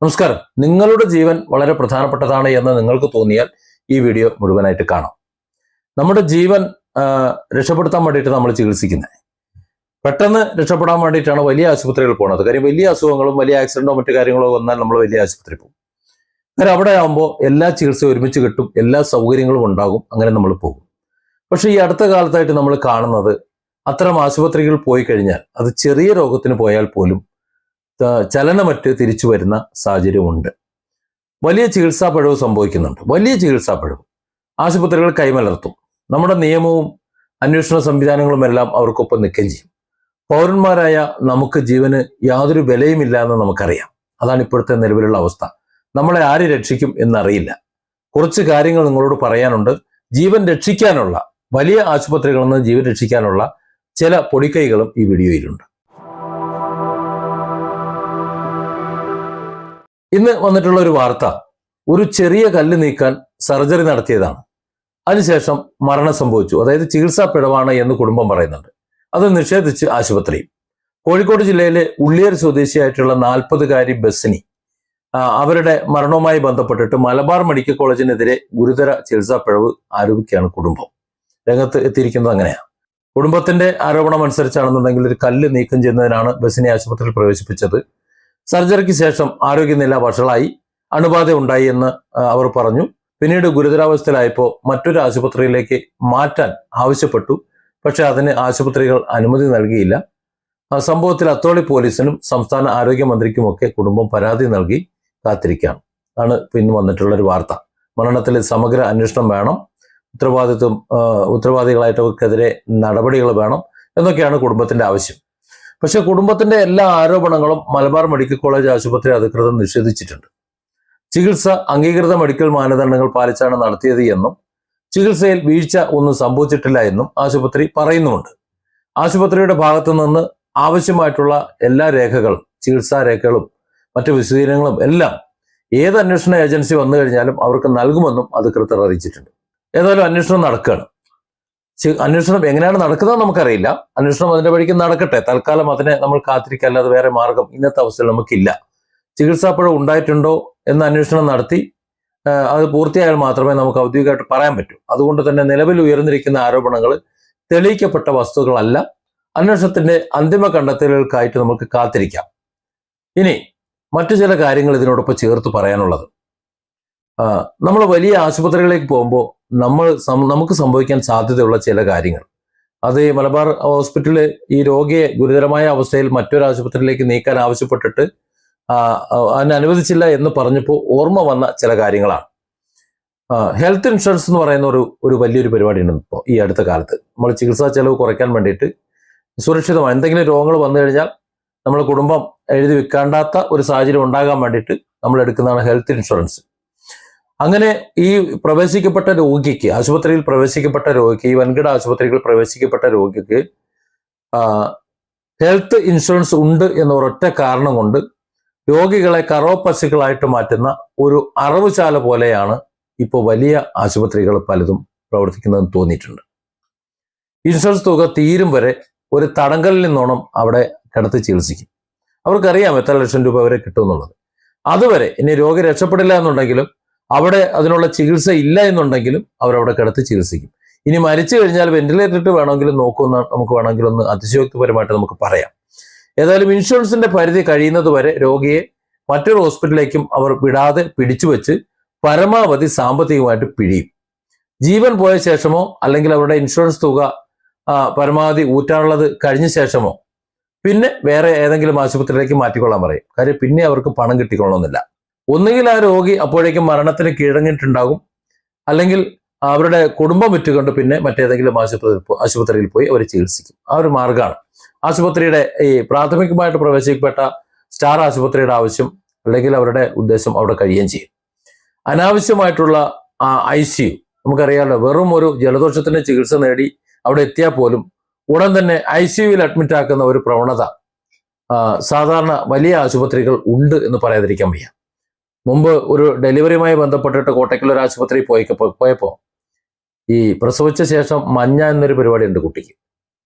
നമസ്കാരം. നിങ്ങളുടെ ജീവൻ വളരെ പ്രധാനപ്പെട്ടതാണ് എന്ന് നിങ്ങൾക്ക് തോന്നിയാൽ ഈ വീഡിയോ മുഴുവനായിട്ട് കാണാം. നമ്മുടെ ജീവൻ രക്ഷപ്പെടുത്താൻ വേണ്ടിയിട്ട് നമ്മൾ ചികിത്സിക്കുന്നത്, പെട്ടെന്ന് രക്ഷപ്പെടാൻ വേണ്ടിയിട്ടാണ് വലിയ ആശുപത്രികൾ പോകുന്നത്. കാര്യം വലിയ അസുഖങ്ങളും വലിയ ആക്സിഡന്റോ മറ്റു കാര്യങ്ങളോ വന്നാൽ നമ്മൾ വലിയ ആശുപത്രി പോകും. കാര്യം അവിടെ ആകുമ്പോൾ എല്ലാ ചികിത്സയും ഒരുമിച്ച് കിട്ടും, എല്ലാ സൗകര്യങ്ങളും ഉണ്ടാകും, അങ്ങനെ നമ്മൾ പോകും. പക്ഷെ ഈ അടുത്ത കാലത്തായിട്ട് നമ്മൾ കാണുന്നത്, അത്തരം ആശുപത്രികൾ പോയി കഴിഞ്ഞാൽ അത് ചെറിയ രോഗത്തിന് പോയാൽ പോലും ചലനമറ്റ് തിരിച്ചു വരുന്ന സാഹചര്യമുണ്ട്. വലിയ ചികിത്സാ പിഴവ് സംഭവിക്കുന്നുണ്ട്. വലിയ ചികിത്സാ പിഴവ് ആശുപത്രികൾ കൈമലർത്തും. നമ്മുടെ നിയമവും അന്വേഷണ സംവിധാനങ്ങളും എല്ലാം അവർക്കൊപ്പം നിൽക്കുകയും ചെയ്യും. പൗരന്മാരായ നമുക്ക് ജീവന് യാതൊരു വിലയുമില്ല എന്ന് നമുക്കറിയാം. അതാണ് ഇപ്പോഴത്തെ നിലവിലുള്ള അവസ്ഥ. നമ്മളെ ആര് രക്ഷിക്കും എന്നറിയില്ല. കുറച്ച് കാര്യങ്ങൾ നിങ്ങളോട് പറയാനുണ്ട്. ജീവൻ രക്ഷിക്കാനുള്ള, വലിയ ആശുപത്രികളിൽ നിന്ന് ജീവൻ രക്ഷിക്കാനുള്ള ചില പൊടിക്കൈകളും ഈ വീഡിയോയിലുണ്ട്. ഇന്ന് വന്നിട്ടുള്ള ഒരു വാർത്ത, ഒരു ചെറിയ കല്ല് നീക്കാൻ സർജറി നടത്തിയതാണ്. അതിനുശേഷം മരണം സംഭവിച്ചു. അതായത് ചികിത്സാ പിഴവാണ് എന്ന് കുടുംബം പറയുന്നുണ്ട്. അത് നിഷേധിച്ച് ആശുപത്രിയും. കോഴിക്കോട് ജില്ലയിലെ ഉള്ളിയേർ സ്വദേശിയായിട്ടുള്ള 40-കാരി ബസ്സിനി, അവരുടെ മരണവുമായി ബന്ധപ്പെട്ടിട്ട് മലബാർ മെഡിക്കൽ കോളേജിനെതിരെ ഗുരുതര ചികിത്സാ പിഴവ് ആരോപിക്കുകയാണ് കുടുംബം. രംഗത്ത് എത്തിയിരിക്കുന്നത് അങ്ങനെയാണ്. കുടുംബത്തിന്റെ ആരോപണം അനുസരിച്ചാണെന്നുണ്ടെങ്കിൽ ഒരു കല്ല് നീക്കം ചെയ്യുന്നതിനാണ് ബസ്സിനെ ആശുപത്രിയിൽ പ്രവേശിപ്പിച്ചത്. സർജറിക്ക് ശേഷം ആരോഗ്യനില വഷളായി, അണുബാധ ഉണ്ടായി എന്ന് അവർ പറഞ്ഞു. പിന്നീട് ഗുരുതരാവസ്ഥയിലായപ്പോൾ മറ്റൊരു ആശുപത്രിയിലേക്ക് മാറ്റാൻ ആവശ്യപ്പെട്ടു. പക്ഷെ അതിന് ആശുപത്രികൾ അനുമതി നൽകിയില്ല. സംഭവത്തിൽ അത്തോളി പോലീസിനും സംസ്ഥാന ആരോഗ്യമന്ത്രിക്കുമൊക്കെ കുടുംബം പരാതി നൽകി കാത്തിരിക്കുകയാണ്. ആണ് പിന്നെ വന്നിട്ടുള്ള ഒരു വാർത്ത. മരണത്തിൽ സമഗ്ര അന്വേഷണം വേണം, ഉത്തരവാദികളായിട്ടവർക്കെതിരെ നടപടികൾ വേണം എന്നൊക്കെയാണ് കുടുംബത്തിന്റെ ആവശ്യം. പക്ഷെ കുടുംബത്തിന്റെ എല്ലാ ആരോപണങ്ങളും മലബാർ മെഡിക്കൽ കോളേജ് ആശുപത്രി അധികൃതർ നിഷേധിച്ചിട്ടുണ്ട്. ചികിത്സ അംഗീകൃത മെഡിക്കൽ മാനദണ്ഡങ്ങൾ പാലിച്ചാണ് നടത്തിയത് എന്നും ചികിത്സയിൽ വീഴ്ച ഒന്നും സംഭവിച്ചിട്ടില്ല എന്നും ആശുപത്രി പറയുന്നുമുണ്ട്. ആശുപത്രിയുടെ ഭാഗത്തു നിന്ന് ആവശ്യമായിട്ടുള്ള എല്ലാ രേഖകളും, ചികിത്സാ രേഖകളും മറ്റു വിശദീകരണങ്ങളും എല്ലാം ഏത് അന്വേഷണ ഏജൻസി വന്നു കഴിഞ്ഞാലും അവർക്ക് നൽകുമെന്നും അധികൃതർ അറിയിച്ചിട്ടുണ്ട്. ഏതായാലും അന്വേഷണം നടക്കുകയാണ്. അന്വേഷണം എങ്ങനെയാണ് നടക്കുന്നത് നമുക്കറിയില്ല. അന്വേഷണം അതിന്റെ വഴിക്ക് നടക്കട്ടെ. തൽക്കാലം അതിനെ നമ്മൾ കാത്തിരിക്കല്ലാതെ വേറെ മാർഗം ഇന്നത്തെ അവസ്ഥയിൽ നമുക്കില്ല. ചികിത്സാപ്പിഴവ് ഉണ്ടായിട്ടുണ്ടോ എന്ന അന്വേഷണം നടത്തി അത് പൂർത്തിയായാൽ മാത്രമേ നമുക്ക് ഔദ്യോഗികമായിട്ട് പറയാൻ പറ്റൂ. അതുകൊണ്ട് തന്നെ നിലവിൽ ഉയർന്നിരിക്കുന്ന ആരോപണങ്ങൾ തെളിയിക്കപ്പെട്ട വസ്തുക്കളല്ല. അന്വേഷണത്തിന്റെ അന്തിമ കണ്ടെത്തലുകൾക്കായിട്ട് നമുക്ക് കാത്തിരിക്കാം. ഇനി മറ്റു ചില കാര്യങ്ങൾ ഇതിനോടൊപ്പം ചേർത്ത് പറയാനുള്ളത്, നമ്മൾ വലിയ ആശുപത്രികളിലേക്ക് പോകുമ്പോൾ നമുക്ക് സംഭവിക്കാൻ സാധ്യതയുള്ള ചില കാര്യങ്ങൾ, അത് മലബാർ ഹോസ്പിറ്റലിൽ ഈ രോഗിയെ ഗുരുതരമായ അവസ്ഥയിൽ മറ്റൊരു ആശുപത്രിയിലേക്ക് നീക്കാൻ ആവശ്യപ്പെട്ടിട്ട് അതിനെ അനുവദിച്ചില്ല എന്ന് പറഞ്ഞപ്പോൾ ഓർമ്മ വന്ന ചില കാര്യങ്ങളാണ്. ഹെൽത്ത് ഇൻഷുറൻസ് എന്ന് പറയുന്ന ഒരു വലിയൊരു പരിപാടിയുണ്ട് ഇപ്പോൾ ഈ അടുത്ത കാലത്ത്. നമ്മൾ ചികിത്സാ ചെലവ് കുറയ്ക്കാൻ വേണ്ടിയിട്ട് സുരക്ഷിതമായി എന്തെങ്കിലും രോഗങ്ങൾ വന്നു കഴിഞ്ഞാൽ നമ്മൾ കുടുംബം എഴുതി വെക്കാണ്ടാത്ത ഒരു സാഹചര്യം ഉണ്ടാകാൻ വേണ്ടിയിട്ട് നമ്മൾ എടുക്കുന്നതാണ് ഹെൽത്ത് ഇൻഷുറൻസ്. അങ്ങനെ ഈ പ്രവേശിക്കപ്പെട്ട രോഗിക്ക്, ആശുപത്രിയിൽ പ്രവേശിക്കപ്പെട്ട രോഗിക്ക്, ഈ വൻകിട ആശുപത്രികളിൽ പ്രവേശിക്കപ്പെട്ട രോഗിക്ക് ഹെൽത്ത് ഇൻഷുറൻസ് ഉണ്ട് എന്ന ഒരൊറ്റ കാരണം കൊണ്ട് രോഗികളെ കറവ പശുക്കളായിട്ട് മാറ്റുന്ന ഒരു അറവുശാല പോലെയാണ് ഇപ്പോൾ വലിയ ആശുപത്രികൾ പലതും പ്രവർത്തിക്കുന്നതെന്ന് തോന്നിയിട്ടുണ്ട്. ഇൻഷുറൻസ് തുക തീരും വരെ ഒരു തടങ്കലിൽ നിന്നോണം അവിടെ കിടത്തി ചികിത്സിക്കും. അവർക്കറിയാം എത്ര ലക്ഷം രൂപ വരെ കിട്ടുമെന്നുള്ളത്. അതുവരെ ഇനി രോഗി രക്ഷപ്പെടില്ല എന്നുണ്ടെങ്കിലും അവിടെ അതിനുള്ള ചികിത്സ ഇല്ല എന്നുണ്ടെങ്കിലും അവരവിടെ കിടത്തി ചികിത്സിക്കും. ഇനി മരിച്ചു കഴിഞ്ഞാൽ വെന്റിലേറ്റർ ഇട്ട് വേണമെങ്കിലും നോക്കുമെന്ന് നമുക്ക് വേണമെങ്കിൽ ഒന്ന് അതിശയോക്തിപരമായിട്ട് നമുക്ക് പറയാം. ഏതായാലും ഇൻഷുറൻസിന്റെ പരിധി കഴിയുന്നത് വരെ രോഗിയെ മറ്റൊരു ഹോസ്പിറ്റലിലേക്കും അവർ വിടാതെ പിടിച്ചു വെച്ച് പരമാവധി സാമ്പത്തികമായിട്ട് പിഴിയും. ജീവൻ പോയ ശേഷമോ അല്ലെങ്കിൽ അവരുടെ ഇൻഷുറൻസ് തുക പരമാവധി ഊറ്റാനുള്ളത് കഴിഞ്ഞ ശേഷമോ പിന്നെ വേറെ ഏതെങ്കിലും ആശുപത്രിയിലേക്ക് മാറ്റിക്കൊള്ളാൻ പറയും. കാര്യം പിന്നെ അവർക്ക് പണം കിട്ടിക്കൊള്ളണമെന്നില്ല. ഒന്നുകിൽ ആ രോഗി അപ്പോഴേക്കും മരണത്തിന് കീഴടങ്ങിയിട്ടുണ്ടാകും, അല്ലെങ്കിൽ അവരുടെ കുടുംബം വിറ്റുകൊണ്ട് പിന്നെ മറ്റേതെങ്കിലും ആശുപത്രിയിൽ പോയി അവർ ചികിത്സിക്കും. ആ ഒരു മാർഗമാണ് ആശുപത്രിയുടെ ഈ പ്രാഥമികമായിട്ട് പ്രവേശിക്കപ്പെട്ട സ്റ്റാർ ആശുപത്രിയുടെ ആവശ്യം, അല്ലെങ്കിൽ അവരുടെ ഉദ്ദേശം അവിടെ കഴിയുകയും ചെയ്യും. അനാവശ്യമായിട്ടുള്ള ICU നമുക്കറിയാമല്ലോ. വെറും ഒരു ജലദോഷത്തിന്റെ ചികിത്സ നേടി അവിടെ എത്തിയാൽ പോലും ഉടൻ തന്നെ ICUവിൽ അഡ്മിറ്റ് ആക്കുന്ന ഒരു പ്രവണത സാധാരണ വലിയ ആശുപത്രികൾ ഉണ്ട് എന്ന് പറയാതിരിക്കാൻ വയ്യ. മുമ്പ് ഒരു ഡെലിവറിയുമായി ബന്ധപ്പെട്ടിട്ട് കോട്ടയ്ക്കൽ ഒരു ആശുപത്രിയിൽ പോയപ്പോൾ ഈ പ്രസവിച്ച ശേഷം മഞ്ഞ എന്നൊരു പരിപാടി ഉണ്ട് കുട്ടിക്ക്.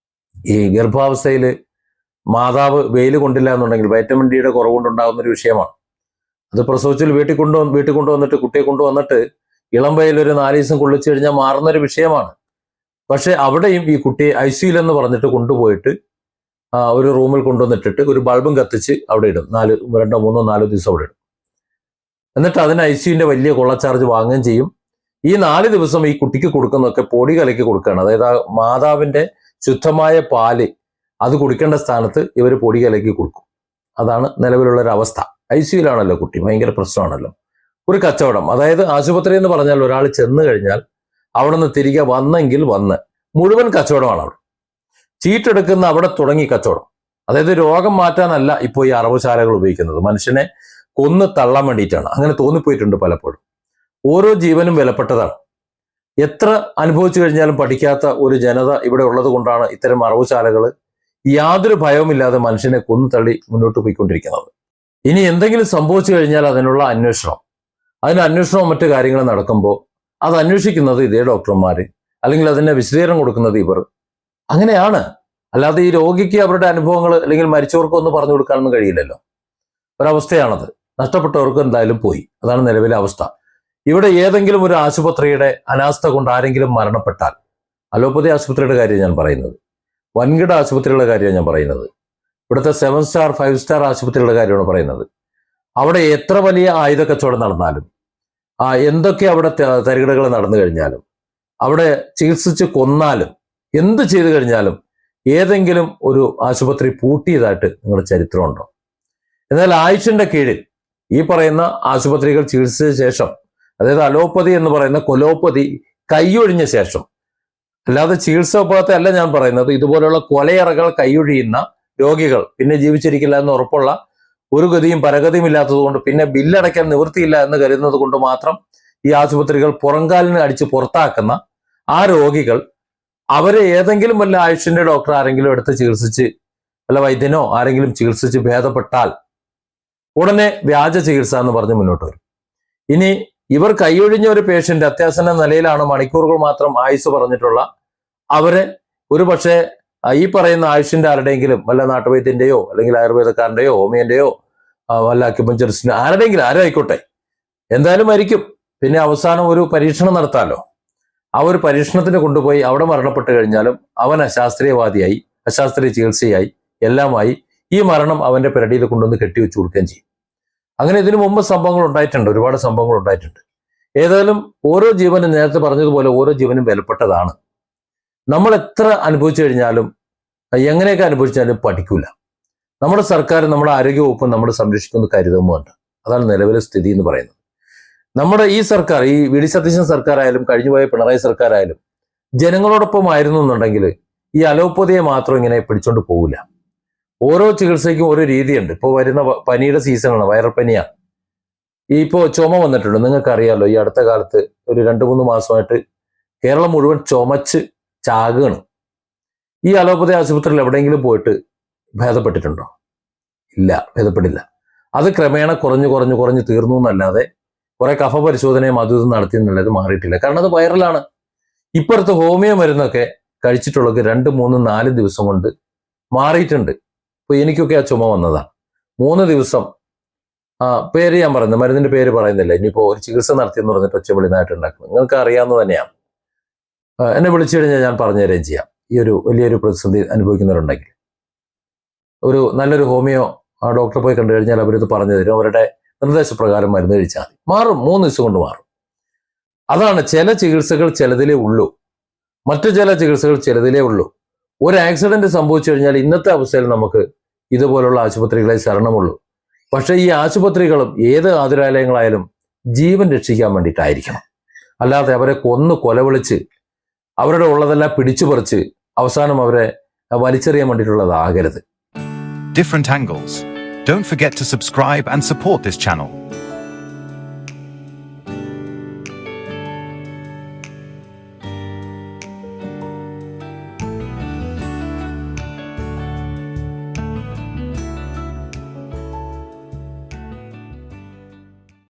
ഈ ഗർഭാവസ്ഥയിൽ മാതാവ് വെയിൽ കൊണ്ടില്ല എന്നുണ്ടെങ്കിൽ വൈറ്റമിൻ ഡിയുടെ കുറവുകൊണ്ടുണ്ടാകുന്ന ഒരു വിഷയമാണ്. അത് പ്രസവിച്ചിൽ വീട്ടിൽ കൊണ്ടുവന്നിട്ട് കുട്ടിയെ കൊണ്ടുവന്നിട്ട് ഇളമ്പയിൽ ഒരു 4 ദിവസം കൊള്ളിച്ചു കഴിഞ്ഞാൽ മാറുന്നൊരു വിഷയമാണ്. പക്ഷെ അവിടെയും ഈ കുട്ടിയെ ICU എന്ന് പറഞ്ഞിട്ട് കൊണ്ടുപോയിട്ട് ഒരു റൂമിൽ കൊണ്ടുവന്നിട്ടിട്ട് ഒരു ബൾബും കത്തിച്ച് അവിടെ ഇടും. 2, 3, 4 ദിവസം അവിടെ ഇടും. എന്നിട്ട് അതിന് ICUവിന്റെ വലിയ കൊള്ള ചാർജ് വാങ്ങുകയും ചെയ്യും. ഈ 4 ദിവസം ഈ കുട്ടിക്ക് കൊടുക്കുന്നതൊക്കെ പൊടി കലക്കി കൊടുക്കുകയാണ്. അതായത് ആ മാതാവിന്റെ ശുദ്ധമായ പാല് അത് കുടിക്കേണ്ട സ്ഥാനത്ത് ഇവർ പൊടി കലക്കി കൊടുക്കും. അതാണ് നിലവിലുള്ളൊരവസ്ഥ. ICUവിലാണല്ലോ കുട്ടി, ഭയങ്കര പ്രശ്നമാണല്ലോ. ഒരു കച്ചവടം, അതായത് ആശുപത്രി എന്ന് പറഞ്ഞാൽ ഒരാൾ ചെന്ന് കഴിഞ്ഞാൽ അവിടെ നിന്ന് തിരികെ വന്നെങ്കിൽ വന്ന് മുഴുവൻ കച്ചവടമാണ് അവിടെ. ചീട്ടെടുക്കുന്ന അവിടെ തുടങ്ങി കച്ചവടം. അതായത് രോഗം മാറ്റാനല്ല ഇപ്പോൾ ഈ അറവുശാലകൾ ഉപയോഗിക്കുന്നത്, മനുഷ്യനെ കൊന്ന് തള്ളാൻ വേണ്ടിയിട്ടാണ്. അങ്ങനെ തോന്നിപ്പോയിട്ടുണ്ട് പലപ്പോഴും. ഓരോ ജീവനും വിലപ്പെട്ടതാണ്. എത്ര അനുഭവിച്ചു കഴിഞ്ഞാലും പഠിക്കാത്ത ഒരു ജനത ഇവിടെ ഉള്ളത് കൊണ്ടാണ് ഇത്തരം അറവുശാലകൾ യാതൊരു ഭയവുമില്ലാതെ മനുഷ്യനെ കൊന്നു തള്ളി മുന്നോട്ട് പോയിക്കൊണ്ടിരിക്കുന്നത്. ഇനി എന്തെങ്കിലും സംഭവിച്ചു കഴിഞ്ഞാൽ അതിനുള്ള അന്വേഷണവും മറ്റു കാര്യങ്ങളും നടക്കുമ്പോൾ അത് അന്വേഷിക്കുന്നത് ഇതേ ഡോക്ടർമാർ, അല്ലെങ്കിൽ അതിനെ വിശദീകരണം കൊടുക്കുന്നത് ഇവർ. അങ്ങനെയാണ്. അല്ലാതെ ഈ രോഗിക്ക് അവരുടെ അനുഭവങ്ങൾ അല്ലെങ്കിൽ മരിച്ചവർക്ക് ഒന്ന് പറഞ്ഞു കൊടുക്കാനൊന്നും കഴിയില്ലല്ലോ. ഒരവസ്ഥയാണത്. നഷ്ടപ്പെട്ടവർക്ക് എന്തായാലും പോയി. അതാണ് നിലവിലെ അവസ്ഥ. ഇവിടെ ഏതെങ്കിലും ഒരു ആശുപത്രിയുടെ അനാസ്ഥ കൊണ്ട് ആരെങ്കിലും മരണപ്പെട്ടാൽ, അലോപ്പതി ആശുപത്രിയുടെ കാര്യം ഞാൻ പറയുന്നത്, വൻകിട ആശുപത്രികളുടെ കാര്യമാണ് ഞാൻ പറയുന്നത്, ഇവിടുത്തെ 7 സ്റ്റാർ 5 സ്റ്റാർ ആശുപത്രികളുടെ കാര്യമാണ് പറയുന്നത്. അവിടെ എത്ര വലിയ ആയുധ കച്ചവടം നടന്നാലും, എന്തൊക്കെ അവിടെ തരികിടകൾ നടന്നു കഴിഞ്ഞാലും, അവിടെ ചികിത്സിച്ച് കൊന്നാലും, എന്ത് ചെയ്തു കഴിഞ്ഞാലും ഏതെങ്കിലും ഒരു ആശുപത്രി പൂട്ടിയതായിട്ട് നിങ്ങളുടെ ചരിത്രമുണ്ടോ? എന്നാൽ ആയുഷിന്റെ കീഴിൽ ഈ പറയുന്ന ആശുപത്രികൾ ചികിത്സിച്ച ശേഷം, അതായത് അലോപ്പതി എന്ന് പറയുന്ന കൊലോപ്പതി കൈയൊഴിഞ്ഞ ശേഷം, അല്ലാതെ ചികിത്സോപകത്തെ അല്ല ഞാൻ പറയുന്നത്, ഇതുപോലെയുള്ള കൊലയറകൾ കൈയൊഴിയുന്ന രോഗികൾ പിന്നെ ജീവിച്ചിരിക്കില്ല എന്ന് ഉറപ്പുള്ള ഒരു ഗതിയും പരഗതിയും ഇല്ലാത്തത് കൊണ്ട്, പിന്നെ ബില്ലടയ്ക്കാൻ നിവൃത്തിയില്ല എന്ന് കരുതുന്നത് കൊണ്ട് മാത്രം ഈ ആശുപത്രികൾ പുറംകാലിന് അടിച്ച് പുറത്താക്കുന്ന ആ രോഗികൾ, അവരെ ഏതെങ്കിലും വല്ല ആയുഷിന്റെ ഡോക്ടർ ആരെങ്കിലും എടുത്ത് ചികിത്സിച്ച്, വല്ല വൈദ്യനോ ആരെങ്കിലും ചികിത്സിച്ച് ഭേദപ്പെട്ടാൽ ഉടനെ വ്യാജ ചികിത്സ എന്ന് പറഞ്ഞ് മുന്നോട്ട് വരും. ഇനി ഇവർ കൈയൊഴിഞ്ഞ ഒരു പേഷ്യന്റ് അത്യാസന്ന നിലയിലാണ്, മണിക്കൂറുകൾ മാത്രം ആയുസ് പറഞ്ഞിട്ടുള്ള അവരെ ഒരു പക്ഷേ ഈ പറയുന്ന ആയുഷിന്റെ ആരുടെയെങ്കിലും വല്ല നാട്ടുവൈദ്യന്റെയോ അല്ലെങ്കിൽ ആയുർവേദക്കാരന്റെയോ ഹോമിയന്റെയോ വല്ല അക്യുപഞ്ചറിസ്റ്റിന്റെ ആരുടെയെങ്കിലും ആരായിക്കോട്ടെ, എന്തായാലും മരിക്കും. പിന്നെ അവസാനം ഒരു പരീക്ഷണം നടത്താമല്ലോ. ആ ഒരു പരീക്ഷണത്തിന് കൊണ്ടുപോയി അവിടെ മരണപ്പെട്ട് കഴിഞ്ഞാലും അവൻ അശാസ്ത്രീയവാദിയായി, അശാസ്ത്രീയ ചികിത്സയായി, എല്ലാമായി ഈ മരണം അവന്റെ പെരടിയിൽ കൊണ്ടുവന്ന് കെട്ടിവെച്ചു കൊടുക്കുകയും ചെയ്യും. അങ്ങനെ ഇതിനു മുമ്പ് സംഭവങ്ങൾ ഉണ്ടായിട്ടുണ്ട്, ഒരുപാട് സംഭവങ്ങൾ ഉണ്ടായിട്ടുണ്ട്. ഏതായാലും ഓരോ ജീവനും, നേരത്തെ പറഞ്ഞതുപോലെ ഓരോ ജീവനും വിലപ്പെട്ടതാണ്. നമ്മൾ എത്ര അനുഭവിച്ചു കഴിഞ്ഞാലും, എങ്ങനെയൊക്കെ അനുഭവിച്ചാലും പഠിക്കൂല. നമ്മുടെ സർക്കാർ, നമ്മുടെ ആരോഗ്യവകുപ്പ് നമ്മൾ സംരക്ഷിക്കുന്ന കരുതുന്നുണ്ട്. അതാണ് നിലവിലെ സ്ഥിതി എന്ന് പറയുന്നത്. നമ്മുടെ ഈ സർക്കാർ, ഈ VD സതീശൻ സർക്കാരായാലും കഴിഞ്ഞുപോയ പിണറായി സർക്കാരായാലും ജനങ്ങളോടൊപ്പം ആയിരുന്നു എന്നുണ്ടെങ്കിൽ ഈ അലോപ്പതിയെ മാത്രം ഇങ്ങനെ പിടിച്ചോണ്ട് പോകില്ല. ഓരോ ചികിത്സയ്ക്കും ഓരോ രീതിയുണ്ട്. ഇപ്പോൾ വരുന്ന പനിയുടെ സീസണാണ്, വൈറൽ പനിയാണ്. ഇപ്പോൾ ചുമ വന്നിട്ടുണ്ട്, നിങ്ങൾക്കറിയാമല്ലോ. ഈ അടുത്ത കാലത്ത് ഒരു 2-3 മാസമായിട്ട് കേരളം മുഴുവൻ ചുമച്ച് ചാകുകയാണ്. ഈ അലോപ്പതി ആശുപത്രിയിൽ എവിടെയെങ്കിലും പോയിട്ട് ഭേദപ്പെട്ടിട്ടുണ്ടോ? ഇല്ല, ഭേദപ്പെടില്ല. അത് ക്രമേണ കുറഞ്ഞു തീർന്നു എന്നല്ലാതെ കുറെ കഫ പരിശോധനയും അതും ഇതും നടത്തി എന്നുള്ളത് മാറിയിട്ടില്ല. കാരണം അത് വൈറലാണ്. ഇപ്പുറത്ത് ഹോമിയോ മരുന്നൊക്കെ കഴിച്ചിട്ടുള്ളത് 2, 3, 4 ദിവസം കൊണ്ട് മാറിയിട്ടുണ്ട്. ഇപ്പൊ എനിക്കൊക്കെ ആ ചുമ വന്നതാണ്. 3 ദിവസം പേര് ഞാൻ പറയുന്നത്, മരുന്നിന്റെ പേര് പറയുന്നില്ല. ഇനിയിപ്പോ ഒരു ചികിത്സ നടത്തിയെന്ന് പറഞ്ഞിട്ട് ഒച്ചവിളിനായിട്ട് ഉണ്ടാക്കുന്നത് നിങ്ങൾക്ക് അറിയാവുന്നത് തന്നെയാണ്. എന്നെ വിളിച്ചു കഴിഞ്ഞാൽ ഞാൻ പറഞ്ഞുതരുകയും ചെയ്യാം. ഈ ഒരു വലിയൊരു പ്രതിസന്ധി അനുഭവിക്കുന്നവരുണ്ടെങ്കിൽ ഒരു നല്ലൊരു ഹോമിയോ ഡോക്ടറെ പോയി കണ്ടു കഴിഞ്ഞാൽ അവരിത് പറഞ്ഞു തരും. അവരുടെ നിർദ്ദേശപ്രകാരം മരുന്ന് കഴിച്ചാൽ മാറും. 3 ദിവസം കൊണ്ട് മാറും. അതാണ്, ചില ചികിത്സകൾ ചിലതിലേ ഉള്ളൂ, മറ്റു ചില ചികിത്സകൾ ചിലതിലേ ഉള്ളൂ. ഒരു ആക്സിഡന്റ് സംഭവിച്ചു കഴിഞ്ഞാൽ ഇന്നത്തെ അവസ്ഥയിൽ നമുക്ക് ഇതുപോലുള്ള ആശുപത്രികളെ ശരണമുള്ളൂ. പക്ഷെ ഈ ആശുപത്രികളും ഏത് ആതുരാലയങ്ങളായാലും ജീവൻ രക്ഷിക്കാൻ വേണ്ടിയിട്ടായിരിക്കണം. അല്ലാതെ അവരെ കൊലവിളിച്ച് അവരുടെ ഉള്ളതെല്ലാം പിടിച്ചുപറിച്ച് അവസാനം അവരെ വലിച്ചെറിയാൻ വേണ്ടിയിട്ടുള്ളതാകരുത്. Different angles. Don't forget to subscribe and support this channel.